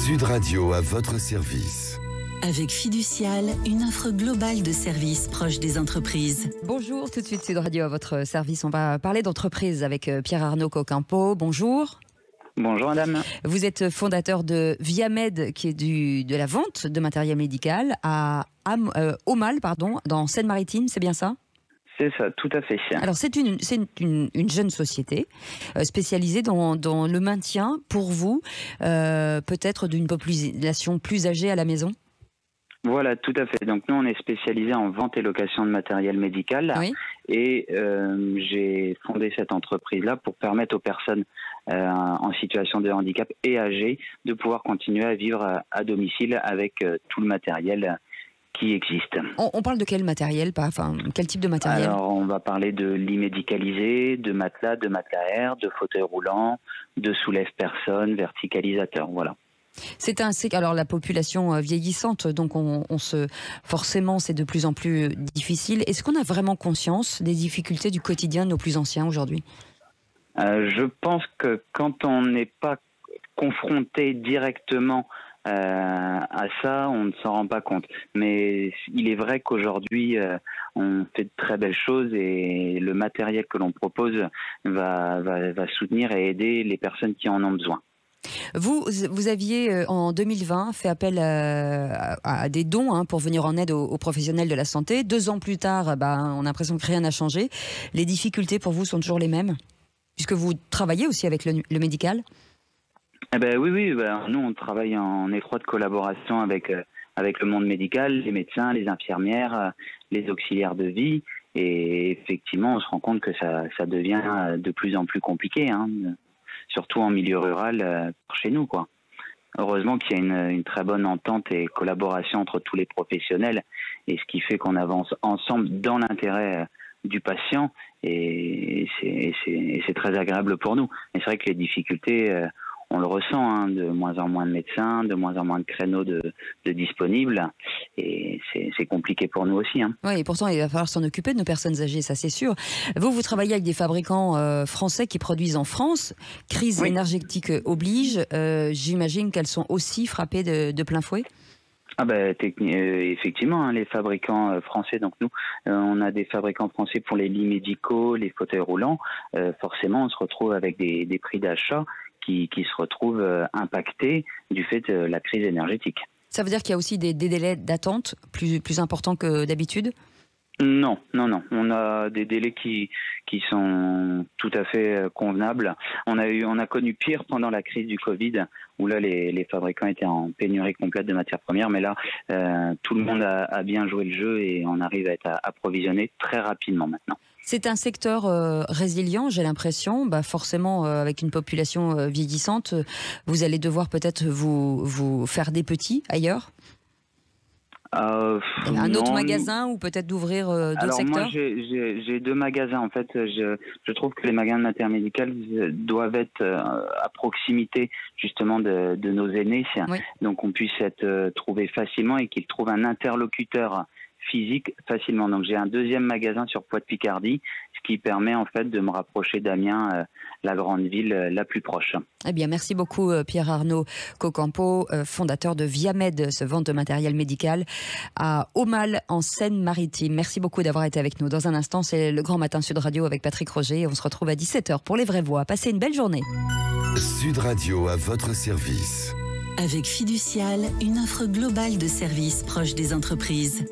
Sud Radio à votre service. Avec Fiducial, une offre globale de services proches des entreprises. Bonjour, tout de suite Sud Radio à votre service. On va parler d'entreprise avec Pierre-Arnaud Cocampo. Bonjour. Bonjour madame. Vous êtes fondateur de Viamed, qui est de la vente de matériel médical à Aumale, dans Seine-Maritime, c'est bien ça ? C'est ça, tout à fait. Alors c'est une jeune société spécialisée dans le maintien, pour vous, peut-être d'une population plus âgée à la maison ? Voilà, tout à fait. Donc nous, on est spécialisé en vente et location de matériel médical. Oui. Et j'ai fondé cette entreprise-là pour permettre aux personnes en situation de handicap et âgées de pouvoir continuer à vivre à domicile avec tout le matériel qui existe. On parle de quel matériel, quel type de matériel ? Alors, on va parler de lits médicalisés, de matelas air, de fauteuils roulants, de soulève-personnes, verticalisateurs, voilà. Alors la population vieillissante, donc forcément c'est de plus en plus difficile. Est-ce qu'on a vraiment conscience des difficultés du quotidien de nos plus anciens aujourd'hui ? Je pense que quand on n'est pas confronté directement à ça, on ne s'en rend pas compte. Mais il est vrai qu'aujourd'hui, on fait de très belles choses et le matériel que l'on propose va soutenir et aider les personnes qui en ont besoin. Vous aviez en 2020 fait appel à des dons pour venir en aide aux professionnels de la santé. 2 ans plus tard, on a l'impression que rien n'a changé. Les difficultés pour vous sont toujours les mêmes, puisque vous travaillez aussi avec le médical ? Oui. Nous, on travaille en étroite collaboration avec le monde médical, les médecins, les infirmières, les auxiliaires de vie. Et effectivement, on se rend compte que ça devient de plus en plus compliqué, surtout en milieu rural chez nous, quoi. Heureusement qu'il y a une très bonne entente et collaboration entre tous les professionnels, et ce qui fait qu'on avance ensemble dans l'intérêt du patient, et c'est très agréable pour nous. Mais c'est vrai que les difficultés, on le ressent, de moins en moins de médecins, de moins en moins de créneaux de disponibles, et c'est compliqué pour nous aussi. Oui, et pourtant il va falloir s'en occuper de nos personnes âgées, ça c'est sûr. Vous travaillez avec des fabricants français qui produisent en France. Crise énergétique oblige. J'imagine qu'elles sont aussi frappées de plein fouet. Effectivement, les fabricants français, donc nous, on a des fabricants français pour les lits médicaux, les fauteuils roulants. Forcément, on se retrouve avec des prix d'achat qui se retrouvent impactés du fait de la crise énergétique. Ça veut dire qu'il y a aussi des délais d'attente plus importants que d'habitude ? Non. On a des délais qui sont tout à fait convenables. On a connu pire pendant la crise du Covid, où là les fabricants étaient en pénurie complète de matières premières. Mais là, tout le monde a bien joué le jeu et on arrive à être approvisionné très rapidement maintenant. C'est un secteur résilient, j'ai l'impression. Forcément, avec une population vieillissante, vous allez devoir peut-être vous faire des petits ailleurs. Un autre magasin ou peut-être d'ouvrir d'autres secteurs ? Alors moi j'ai 2 magasins en fait. Je trouve que les magasins de matériel médical doivent être à proximité justement de nos aînés, donc on puisse être trouvé facilement et qu'ils trouvent un interlocuteur physique facilement. Donc j'ai un 2e magasin sur Poix-de-Picardie, ce qui permet en fait de me rapprocher d'Amiens, la grande ville la plus proche. Eh bien, merci beaucoup Pierre-Arnaud Cocampo, fondateur de Viamed, ce vente de matériel médical à Aumale en Seine-Maritime. Merci beaucoup d'avoir été avec nous. Dans un instant, c'est le Grand Matin Sud Radio avec Patrick Roger et on se retrouve à 17h pour les vraies voix. Passez une belle journée. Sud Radio à votre service. Avec Fiducial, une offre globale de services proches des entreprises.